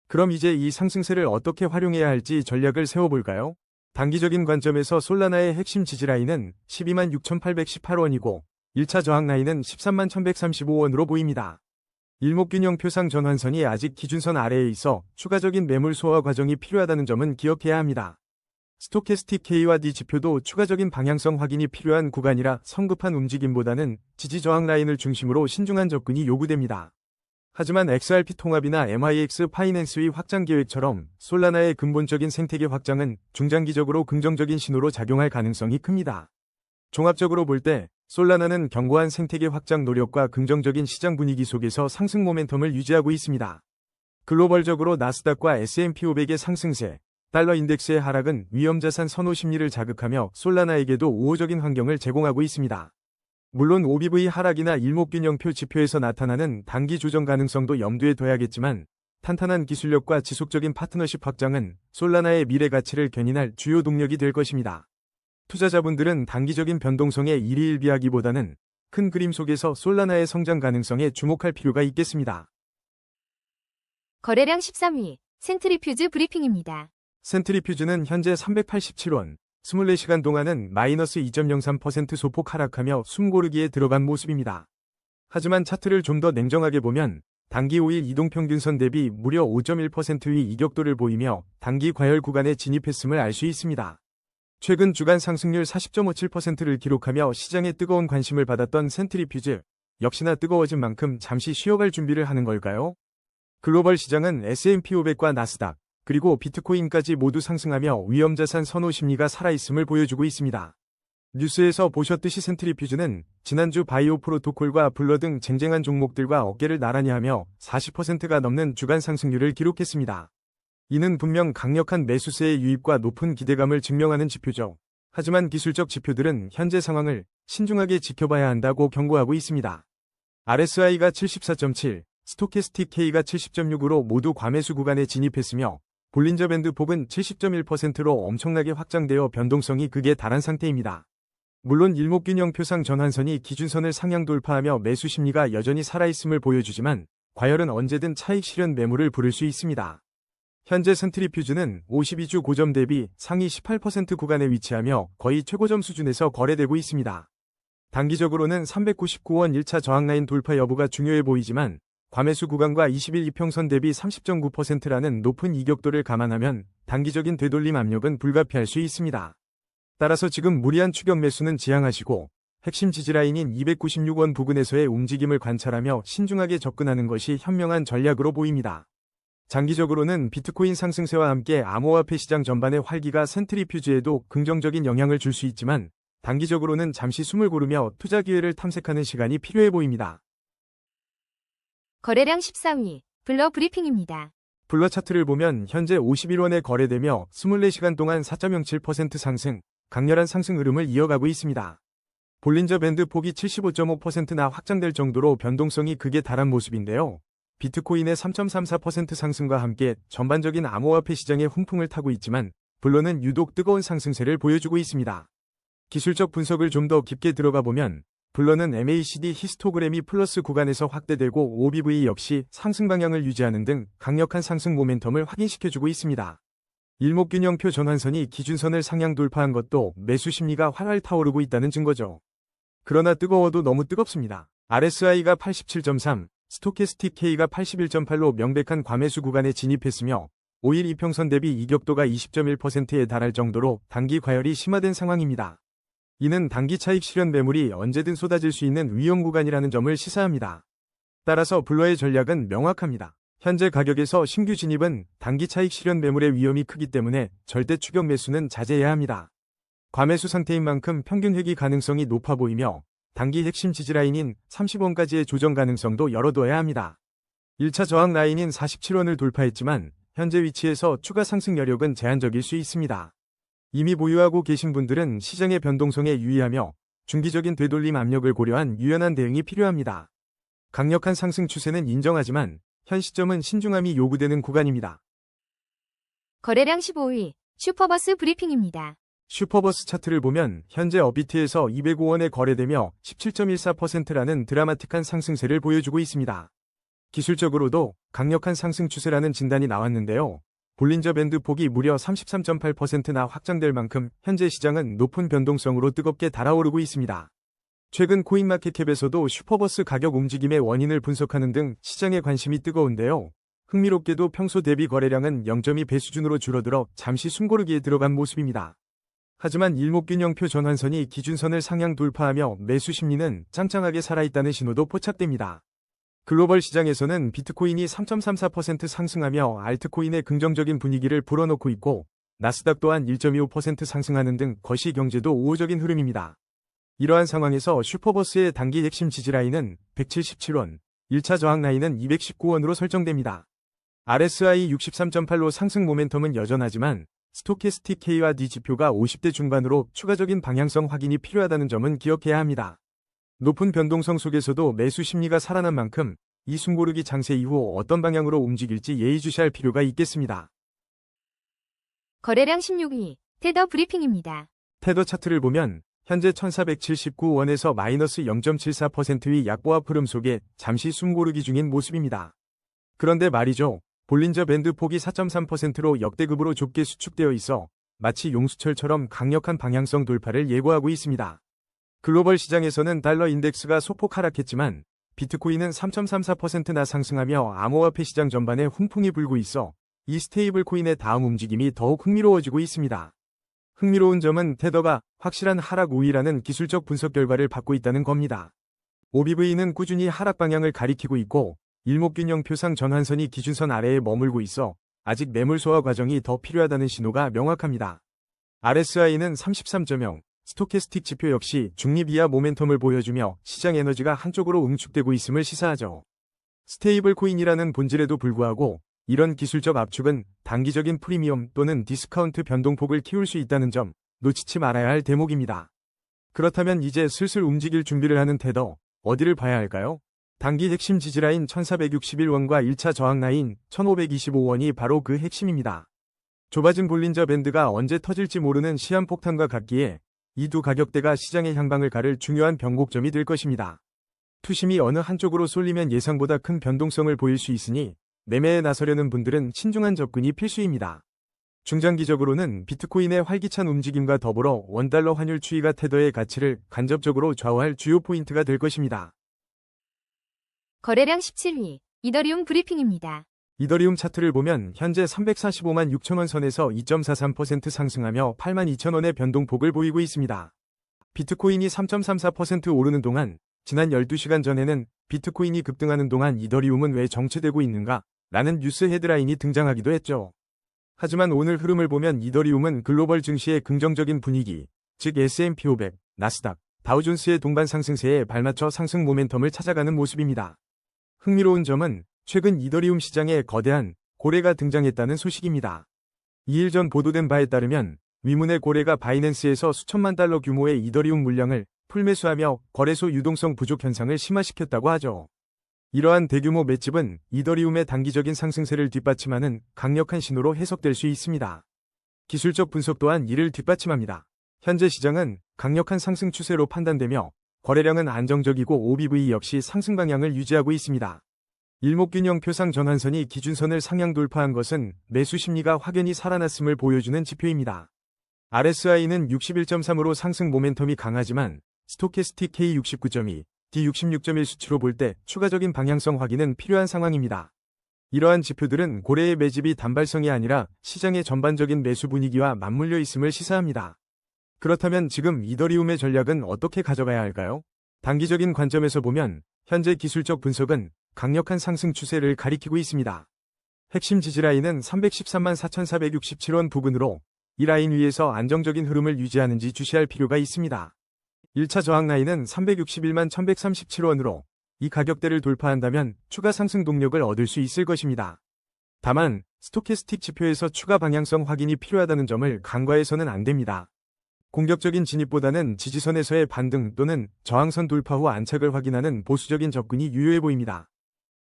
그럼 이제 이 상승세를 어떻게 활용해야 할지 전략을 세워볼까요? 단기적인 관점에서 솔라나의 핵심 지지라인은 126,818원이고 1차 저항 라인은 131,135원으로 보입니다. 일목균형 표상 전환선이 아직 기준선 아래에 있어 추가적인 매물 소화 과정이 필요하다는 점은 기억해야 합니다. 스토캐스틱 K와 D 지표도 추가적인 방향성 확인이 필요한 구간이라 성급한 움직임보다는 지지 저항 라인을 중심으로 신중한 접근이 요구됩니다. 하지만 XRP 통합이나 MIX 파이낸스의 확장 계획처럼 솔라나의 근본적인 생태계 확장은 중장기적으로 긍정적인 신호로 작용할 가능성이 큽니다. 종합적으로 볼 때 솔라나는 견고한 생태계 확장 노력과 긍정적인 시장 분위기 속에서 상승 모멘텀을 유지하고 있습니다. 글로벌적으로 나스닥과 S&P 500의 상승세, 달러 인덱스의 하락은 위험자산 선호 심리를 자극하며 솔라나에게도 우호적인 환경을 제공하고 있습니다. 물론 OBV 하락이나 일목균형표 지표에서 나타나는 단기 조정 가능성도 염두에 둬야겠지만 탄탄한 기술력과 지속적인 파트너십 확장은 솔라나의 미래 가치를 견인할 주요 동력이 될 것입니다. 투자자분들은 단기적인 변동성에 일희일비하기보다는 큰 그림 속에서 솔라나의 성장 가능성에 주목할 필요가 있겠습니다. 거래량 13위, 센트리퓨즈 브리핑입니다. 센트리퓨즈는 현재 387원, 24시간 동안은 마이너스 2.03% 소폭 하락하며 숨고르기에 들어간 모습입니다. 하지만 차트를 좀 더 냉정하게 보면 단기 5일 이동평균선 대비 무려 5.1%의 이격도를 보이며 단기 과열 구간에 진입했음을 알 수 있습니다. 최근 주간 상승률 40.57%를 기록하며 시장에 뜨거운 관심을 받았던 센트리퓨즈, 역시나 뜨거워진 만큼 잠시 쉬어갈 준비를 하는 걸까요? 글로벌 시장은 S&P 500과 나스닥, 그리고 비트코인까지 모두 상승하며 위험자산 선호 심리가 살아있음을 보여주고 있습니다. 뉴스에서 보셨듯이 센트리퓨즈는 지난주 바이오 프로토콜과 블러 등 쟁쟁한 종목들과 어깨를 나란히 하며 40%가 넘는 주간 상승률을 기록했습니다. 이는 분명 강력한 매수세의 유입과 높은 기대감을 증명하는 지표죠. 하지만 기술적 지표들은 현재 상황을 신중하게 지켜봐야 한다고 경고하고 있습니다. RSI가 74.7, 스토캐스틱 K가 70.6으로 모두 과매수 구간에 진입했으며 볼린저 밴드 폭은 70.1%로 엄청나게 확장되어 변동성이 극에 달한 상태입니다. 물론 일목균형 표상 전환선이 기준선을 상향 돌파하며 매수 심리가 여전히 살아있음을 보여주지만 과열은 언제든 차익 실현 매물을 부를 수 있습니다. 현재 센트리퓨즈는 52주 고점 대비 상위 18% 구간에 위치하며 거의 최고점 수준에서 거래되고 있습니다. 단기적으로는 399원 1차 저항라인 돌파 여부가 중요해 보이지만 과매수 구간과 20일 이평선 대비 30.9%라는 높은 이격도를 감안하면 단기적인 되돌림 압력은 불가피할 수 있습니다. 따라서 지금 무리한 추격 매수는 지양하시고 핵심 지지라인인 296원 부근에서의 움직임을 관찰하며 신중하게 접근하는 것이 현명한 전략으로 보입니다. 장기적으로는 비트코인 상승세와 함께 암호화폐 시장 전반의 활기가 센트리퓨즈에도 긍정적인 영향을 줄 수 있지만 단기적으로는 잠시 숨을 고르며 투자 기회를 탐색하는 시간이 필요해 보입니다. 거래량 14위, 블러 브리핑입니다. 블러 차트를 보면 현재 51원에 거래되며 24시간 동안 4.07% 상승, 강렬한 상승 흐름을 이어가고 있습니다. 볼린저 밴드 폭이 75.5%나 확장될 정도로 변동성이 극에 달한 모습인데요. 비트코인의 3.34% 상승과 함께 전반적인 암호화폐 시장의 훈풍을 타고 있지만 블러는 유독 뜨거운 상승세를 보여주고 있습니다. 기술적 분석을 좀 더 깊게 들어가 보면 블러는 MACD 히스토그램이 플러스 구간에서 확대되고 OBV 역시 상승 방향을 유지하는 등 강력한 상승 모멘텀을 확인시켜주고 있습니다. 일목균형표 전환선이 기준선을 상향 돌파한 것도 매수 심리가 활활 타오르고 있다는 증거죠. 그러나 뜨거워도 너무 뜨겁습니다. RSI가 87.3, 스토캐스틱 K가 81.8로 명백한 과매수 구간에 진입했으며 5일 이평선 대비 이격도가 20.1%에 달할 정도로 단기 과열이 심화된 상황입니다. 이는 단기 차익 실현 매물이 언제든 쏟아질 수 있는 위험 구간이라는 점을 시사합니다. 따라서 블러의 전략은 명확합니다. 현재 가격에서 신규 진입은 단기 차익 실현 매물의 위험이 크기 때문에 절대 추격 매수는 자제해야 합니다. 과매수 상태인 만큼 평균 회귀 가능성이 높아 보이며 단기 핵심 지지라인인 30원까지의 조정 가능성도 열어둬야 합니다. 1차 저항 라인인 47원을 돌파했지만 현재 위치에서 추가 상승 여력은 제한적일 수 있습니다. 이미 보유하고 계신 분들은 시장의 변동성에 유의하며 중기적인 되돌림 압력을 고려한 유연한 대응이 필요합니다. 강력한 상승 추세는 인정하지만 현 시점은 신중함이 요구되는 구간입니다. 거래량 15위 슈퍼버스 브리핑입니다. 슈퍼버스 차트를 보면 현재 업비트에서 205원에 거래되며 17.14%라는 드라마틱한 상승세를 보여주고 있습니다. 기술적으로도 강력한 상승 추세라는 진단이 나왔는데요. 볼린저 밴드 폭이 무려 33.8%나 확장될 만큼 현재 시장은 높은 변동성으로 뜨겁게 달아오르고 있습니다. 최근 코인마켓캡에서도 슈퍼버스 가격 움직임의 원인을 분석하는 등 시장에 관심이 뜨거운데요. 흥미롭게도 평소 대비 거래량은 0.2배 수준으로 줄어들어 잠시 숨고르기에 들어간 모습입니다. 하지만 일목균형표 전환선이 기준선을 상향 돌파하며 매수 심리는 짱짱하게 살아있다는 신호도 포착됩니다. 글로벌 시장에서는 비트코인이 3.34% 상승하며 알트코인의 긍정적인 분위기를 불어넣고 있고 나스닥 또한 1.25% 상승하는 등 거시 경제도 우호적인 흐름입니다. 이러한 상황에서 슈퍼버스의 단기 핵심 지지라인은 177원, 1차 저항 라인은 219원으로 설정됩니다. RSI 63.8로 상승 모멘텀은 여전하지만 스토캐스틱 K와 지표가 50대 중반으로 추가적인 방향성 확인이 필요하다는 점은 기억해야 합니다. 높은 변동성 속에서도 매수 심리가 살아난 만큼 이 숨고르기 장세 이후 어떤 방향으로 움직일지 예의주시할 필요가 있겠습니다. 거래량 16위 테더 브리핑입니다. 테더 차트를 보면 현재 1479원에서 마이너스 0.74%의 약보합 흐름 속에 잠시 숨고르기 중인 모습입니다. 그런데 말이죠. 볼린저 밴드 폭이 4.3%로 역대급으로 좁게 수축되어 있어 마치 용수철처럼 강력한 방향성 돌파를 예고하고 있습니다. 글로벌 시장에서는 달러 인덱스가 소폭 하락했지만 비트코인은 3.34%나 상승하며 암호화폐 시장 전반에 훈풍이 불고 있어 이 스테이블 코인의 다음 움직임이 더욱 흥미로워지고 있습니다. 흥미로운 점은 테더가 확실한 하락 우위라는 기술적 분석 결과를 받고 있다는 겁니다. OBV는 꾸준히 하락 방향을 가리키고 있고 일목균형표상 전환선이 기준선 아래에 머물고 있어 아직 매물 소화 과정이 더 필요하다는 신호가 명확합니다. RSI는 33.0, 스토캐스틱 지표 역시 중립 이하 모멘텀을 보여주며 시장 에너지가 한쪽으로 응축되고 있음을 시사하죠. 스테이블 코인이라는 본질에도 불구하고 이런 기술적 압축은 단기적인 프리미엄 또는 디스카운트 변동폭을 키울 수 있다는 점 놓치지 말아야 할 대목입니다. 그렇다면 이제 슬슬 움직일 준비를 하는 테더, 어디를 봐야 할까요? 단기 핵심 지지라인 1461원과 1차 저항라인 1525원이 바로 그 핵심입니다. 좁아진 볼린저 밴드가 언제 터질지 모르는 시한폭탄과 같기에 이 두 가격대가 시장의 향방을 가를 중요한 변곡점이 될 것입니다. 투심이 어느 한쪽으로 쏠리면 예상보다 큰 변동성을 보일 수 있으니 매매에 나서려는 분들은 신중한 접근이 필수입니다. 중장기적으로는 비트코인의 활기찬 움직임과 더불어 원달러 환율 추이가 테더의 가치를 간접적으로 좌우할 주요 포인트가 될 것입니다. 거래량 17위 이더리움 브리핑입니다. 이더리움 차트를 보면 현재 345만 6천원 선에서 2.43% 상승하며 8만 2천원의 변동폭을 보이고 있습니다. 비트코인이 3.34% 오르는 동안 지난 12시간 전에는 비트코인이 급등하는 동안 이더리움은 왜 정체되고 있는가? 라는 뉴스 헤드라인이 등장하기도 했죠. 하지만 오늘 흐름을 보면 이더리움은 글로벌 증시의 긍정적인 분위기, 즉 S&P 500, 나스닥, 다우존스의 동반 상승세에 발맞춰 상승 모멘텀을 찾아가는 모습입니다. 흥미로운 점은 최근 이더리움 시장에 거대한 고래가 등장했다는 소식입니다. 2일 전 보도된 바에 따르면 위문의 고래가 바이낸스에서 수천만 달러 규모의 이더리움 물량을 풀매수하며 거래소 유동성 부족 현상을 심화시켰다고 하죠. 이러한 대규모 매집은 이더리움의 단기적인 상승세를 뒷받침하는 강력한 신호로 해석될 수 있습니다. 기술적 분석 또한 이를 뒷받침합니다. 현재 시장은 강력한 상승 추세로 판단되며 거래량은 안정적이고 OBV 역시 상승 방향을 유지하고 있습니다. 일목균형 표상 전환선이 기준선을 상향 돌파한 것은 매수 심리가 확연히 살아났음을 보여주는 지표입니다. RSI는 61.3으로 상승 모멘텀이 강하지만 스토캐스틱 K 69.2, D 66.1 수치로 볼 때 추가적인 방향성 확인은 필요한 상황입니다. 이러한 지표들은 고래의 매집이 단발성이 아니라 시장의 전반적인 매수 분위기와 맞물려 있음을 시사합니다. 그렇다면 지금 이더리움의 전략은 어떻게 가져가야 할까요? 단기적인 관점에서 보면 현재 기술적 분석은 강력한 상승 추세를 가리키고 있습니다. 핵심 지지라인은 313만 4,467원 부근으로 이 라인 위에서 안정적인 흐름을 유지하는지 주시할 필요가 있습니다. 1차 저항 라인은 361만 1,137원으로 이 가격대를 돌파한다면 추가 상승 동력을 얻을 수 있을 것입니다. 다만 스토캐스틱 지표에서 추가 방향성 확인이 필요하다는 점을 간과해서는 안 됩니다. 공격적인 진입보다는 지지선에서의 반등 또는 저항선 돌파 후 안착을 확인하는 보수적인 접근이 유효해 보입니다.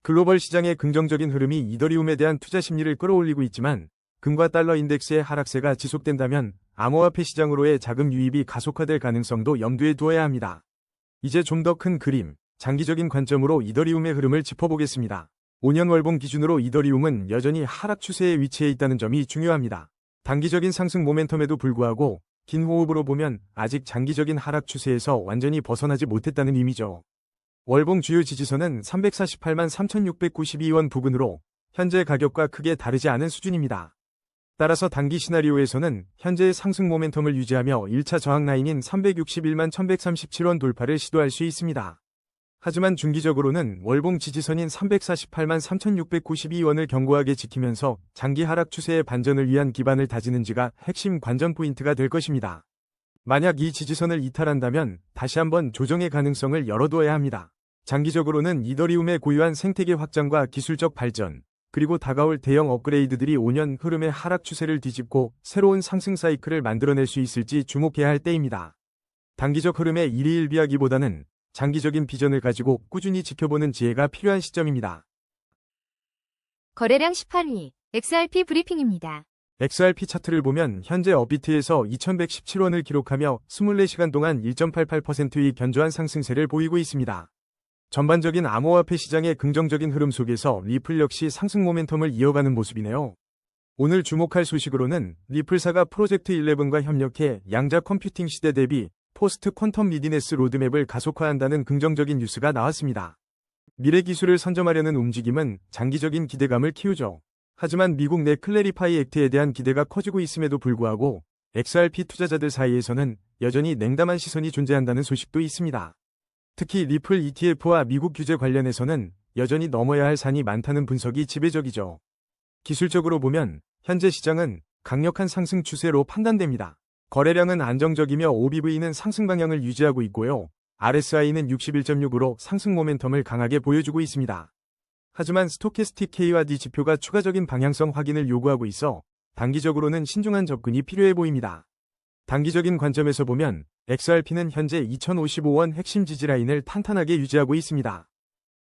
글로벌 시장의 긍정적인 흐름이 이더리움에 대한 투자 심리를 끌어올리고 있지만 금과 달러 인덱스의 하락세가 지속된다면 암호화폐 시장으로의 자금 유입이 가속화될 가능성도 염두에 두어야 합니다. 이제 좀 더 큰 그림, 장기적인 관점으로 이더리움의 흐름을 짚어보겠습니다. 5년 월봉 기준으로 이더리움은 여전히 하락 추세에 위치해 있다는 점이 중요합니다. 단기적인 상승 모멘텀에도 불구하고 긴 호흡으로 보면 아직 장기적인 하락 추세에서 완전히 벗어나지 못했다는 의미죠. 월봉 주요 지지선은 348만 3,692원 부근으로 현재 가격과 크게 다르지 않은 수준입니다. 따라서 단기 시나리오에서는 현재의 상승 모멘텀을 유지하며 1차 저항 라인인 361만 1,137원 돌파를 시도할 수 있습니다. 하지만 중기적으로는 월봉 지지선인 348만 3,692원을 견고하게 지키면서 장기 하락 추세의 반전을 위한 기반을 다지는지가 핵심 관전 포인트가 될 것입니다. 만약 이 지지선을 이탈한다면 다시 한번 조정의 가능성을 열어두어야 합니다. 장기적으로는 이더리움의 고유한 생태계 확장과 기술적 발전, 그리고 다가올 대형 업그레이드들이 5년 흐름의 하락 추세를 뒤집고 새로운 상승 사이클을 만들어낼 수 있을지 주목해야 할 때입니다. 단기적 흐름에 일희일비하기보다는 장기적인 비전을 가지고 꾸준히 지켜보는 지혜가 필요한 시점입니다. 거래량 18위, XRP 브리핑입니다. XRP 차트를 보면 현재 업비트에서 2,117원을 기록하며 24시간 동안 1.88%의 견조한 상승세를 보이고 있습니다. 전반적인 암호화폐 시장의 긍정적인 흐름 속에서 리플 역시 상승 모멘텀을 이어가는 모습이네요. 오늘 주목할 소식으로는 리플사가 프로젝트 11과 협력해 양자 컴퓨팅 시대 대비 포스트 퀀텀 리디네스 로드맵을 가속화한다는 긍정적인 뉴스가 나왔습니다. 미래 기술을 선점하려는 움직임은 장기적인 기대감을 키우죠. 하지만 미국 내 클래리파이 액트에 대한 기대가 커지고 있음에도 불구하고 XRP 투자자들 사이에서는 여전히 냉담한 시선이 존재한다는 소식도 있습니다. 특히 리플 ETF와 미국 규제 관련해서는 여전히 넘어야 할 산이 많다는 분석이 지배적이죠. 기술적으로 보면 현재 시장은 강력한 상승 추세로 판단됩니다. 거래량은 안정적이며 OBV는 상승 방향을 유지하고 있고요. RSI는 61.6으로 상승 모멘텀을 강하게 보여주고 있습니다. 하지만 스토캐스틱 K와-D 지표가 추가적인 방향성 확인을 요구하고 있어 단기적으로는 신중한 접근이 필요해 보입니다. 단기적인 관점에서 보면 XRP는 현재 2,055원 핵심 지지 라인을 탄탄하게 유지하고 있습니다.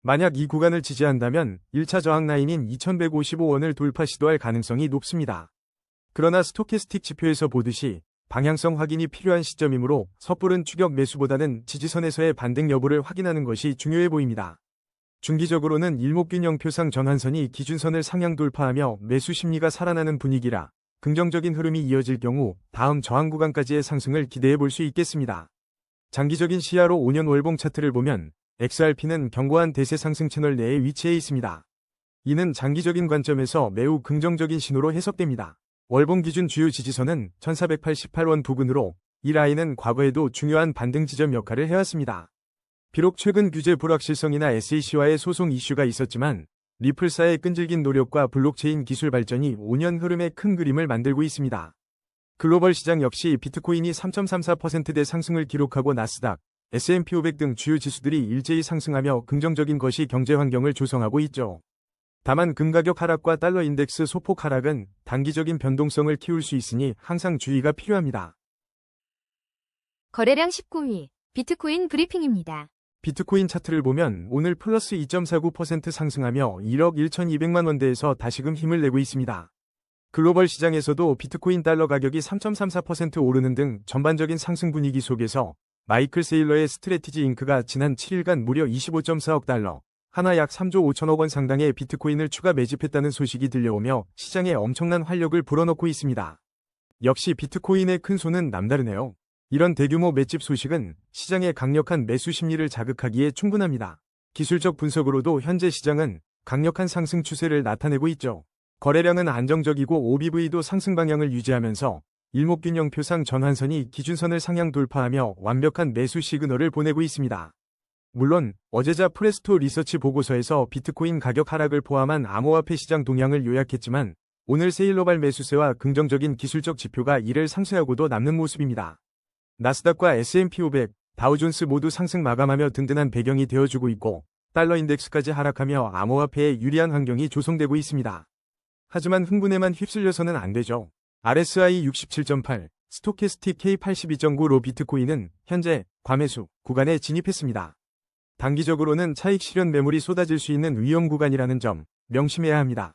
만약 이 구간을 지지한다면 1차 저항 라인인 2,155원을 돌파 시도할 가능성이 높습니다. 그러나 스토캐스틱 지표에서 보듯이 방향성 확인이 필요한 시점이므로 섣부른 추격 매수보다는 지지선에서의 반등 여부를 확인하는 것이 중요해 보입니다. 중기적으로는 일목균형표상 전환선이 기준선을 상향 돌파하며 매수 심리가 살아나는 분위기라 긍정적인 흐름이 이어질 경우 다음 저항 구간까지의 상승을 기대해 볼 수 있겠습니다. 장기적인 시야로 5년 월봉 차트를 보면 XRP는 견고한 대세 상승 채널 내에 위치해 있습니다. 이는 장기적인 관점에서 매우 긍정적인 신호로 해석됩니다. 월봉 기준 주요 지지선은 1,488원 부근으로 이 라인은 과거에도 중요한 반등 지점 역할을 해왔습니다. 비록 최근 규제 불확실성이나 SEC와의 소송 이슈가 있었지만 리플사의 끈질긴 노력과 블록체인 기술 발전이 5년 흐름의 큰 그림을 만들고 있습니다. 글로벌 시장 역시 비트코인이 3.34%대 상승을 기록하고 나스닥, S&P 500 등 주요 지수들이 일제히 상승하며 긍정적인 것이 경제 환경을 조성하고 있죠. 다만 금 가격 하락과 달러 인덱스 소폭 하락은 단기적인 변동성을 키울 수 있으니 항상 주의가 필요합니다. 거래량 19위, 비트코인 브리핑입니다. 비트코인 차트를 보면 오늘 플러스 2.49% 상승하며 1억 1,200만 원대에서 다시금 힘을 내고 있습니다. 글로벌 시장에서도 비트코인 달러 가격이 3.34% 오르는 등 전반적인 상승 분위기 속에서 마이클 세일러의 스트래티지 잉크가 지난 7일간 무려 25.4억 달러, 하나 약 3조 5천억 원 상당의 비트코인을 추가 매집했다는 소식이 들려오며 시장에 엄청난 활력을 불어넣고 있습니다. 역시 비트코인의 큰 손은 남다르네요. 이런 대규모 매집 소식은 시장의 강력한 매수 심리를 자극하기에 충분합니다. 기술적 분석으로도 현재 시장은 강력한 상승 추세를 나타내고 있죠. 거래량은 안정적이고 OBV도 상승 방향을 유지하면서 일목균형표상 전환선이 기준선을 상향 돌파하며 완벽한 매수 시그널을 보내고 있습니다. 물론 어제자 프레스토 리서치 보고서에서 비트코인 가격 하락을 포함한 암호화폐 시장 동향을 요약했지만 오늘 세일러발 매수세와 긍정적인 기술적 지표가 이를 상쇄하고도 남는 모습입니다. 나스닥과 S&P 500, 다우존스 모두 상승 마감하며 든든한 배경이 되어주고 있고 달러 인덱스까지 하락하며 암호화폐에 유리한 환경이 조성되고 있습니다. 하지만 흥분에만 휩쓸려서는 안 되죠. RSI 67.8, 스토캐스틱 K82.9로 비트코인은 현재 과매수 구간에 진입했습니다. 단기적으로는 차익 실현 매물이 쏟아질 수 있는 위험 구간이라는 점 명심해야 합니다.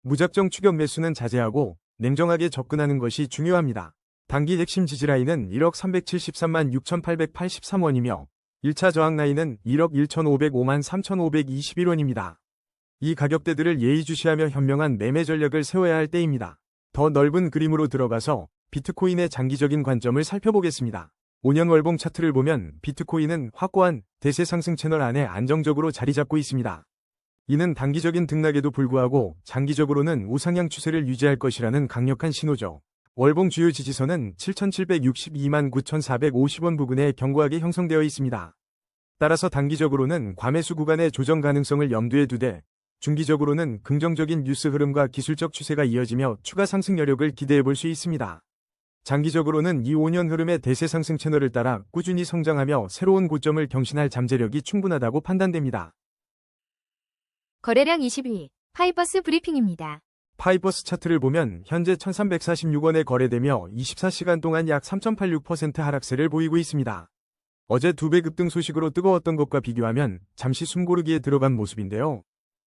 무작정 추격 매수는 자제하고 냉정하게 접근하는 것이 중요합니다. 단기 핵심 지지라인은 1억 373만 6,883원이며 1차 저항 라인은 1억 1,505만 3,521원입니다. 이 가격대들을 예의주시하며 현명한 매매 전략을 세워야 할 때입니다. 더 넓은 그림으로 들어가서 비트코인의 장기적인 관점을 살펴보겠습니다. 5년 월봉 차트를 보면 비트코인은 확고한 대세 상승 채널 안에 안정적으로 자리 잡고 있습니다. 이는 단기적인 등락에도 불구하고 장기적으로는 우상향 추세를 유지할 것이라는 강력한 신호죠. 월봉 주요 지지선은 7,762만 9,450원 부근에 견고하게 형성되어 있습니다. 따라서 단기적으로는 과매수 구간의 조정 가능성을 염두에 두되 중기적으로는 긍정적인 뉴스 흐름과 기술적 추세가 이어지며 추가 상승 여력을 기대해 볼 수 있습니다. 장기적으로는 이 5년 흐름의 대세 상승 채널을 따라 꾸준히 성장하며 새로운 고점을 경신할 잠재력이 충분하다고 판단됩니다. 거래량 20위, 파이버스 브리핑입니다. 파이버스 차트를 보면 현재 1346원에 거래되며 24시간 동안 약 3.86% 하락세를 보이고 있습니다. 어제 2배 급등 소식으로 뜨거웠던 것과 비교하면 잠시 숨고르기에 들어간 모습인데요.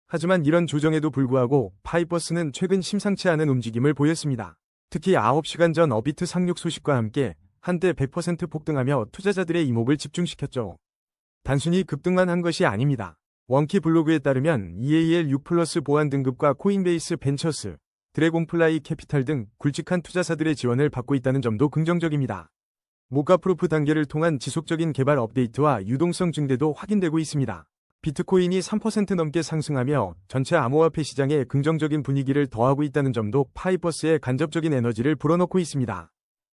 하지만 이런 조정에도 불구하고 파이버스는 최근 심상치 않은 움직임을 보였습니다. 특히 9시간 전 어비트 상륙 소식과 함께 한때 100% 폭등하며 투자자들의 이목을 집중시켰죠. 단순히 급등만 한 것이 아닙니다. 원키 블로그에 따르면 EAL6+ 보안 등급과 코인베이스 벤처스, 드래곤플라이 캐피탈 등 굵직한 투자사들의 지원을 받고 있다는 점도 긍정적입니다. 모카프루프 단계를 통한 지속적인 개발 업데이트와 유동성 증대도 확인되고 있습니다. 비트코인이 3% 넘게 상승하며 전체 암호화폐 시장에 긍정적인 분위기를 더하고 있다는 점도 파이버스의 간접적인 에너지를 불어넣고 있습니다.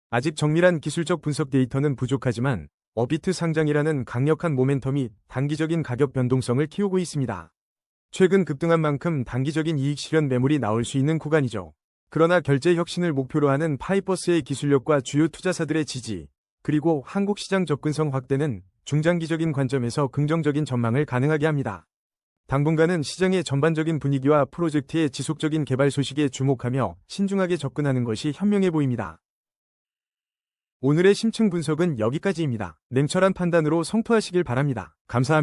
아직 정밀한 기술적 분석 데이터는 부족하지만 어비트 상장이라는 강력한 모멘텀이 단기적인 가격 변동성을 키우고 있습니다. 최근 급등한 만큼 단기적인 이익 실현 매물이 나올 수 있는 구간이죠. 그러나 결제 혁신을 목표로 하는 파이버스의 기술력과 주요 투자사들의 지지, 그리고 한국 시장 접근성 확대는 중장기적인 관점에서 긍정적인 전망을 가능하게 합니다. 당분간은 시장의 전반적인 분위기와 프로젝트의 지속적인 개발 소식에 주목하며 신중하게 접근하는 것이 현명해 보입니다. 오늘의 심층 분석은 여기까지입니다. 냉철한 판단으로 성토하시길 바랍니다. 감사합니다.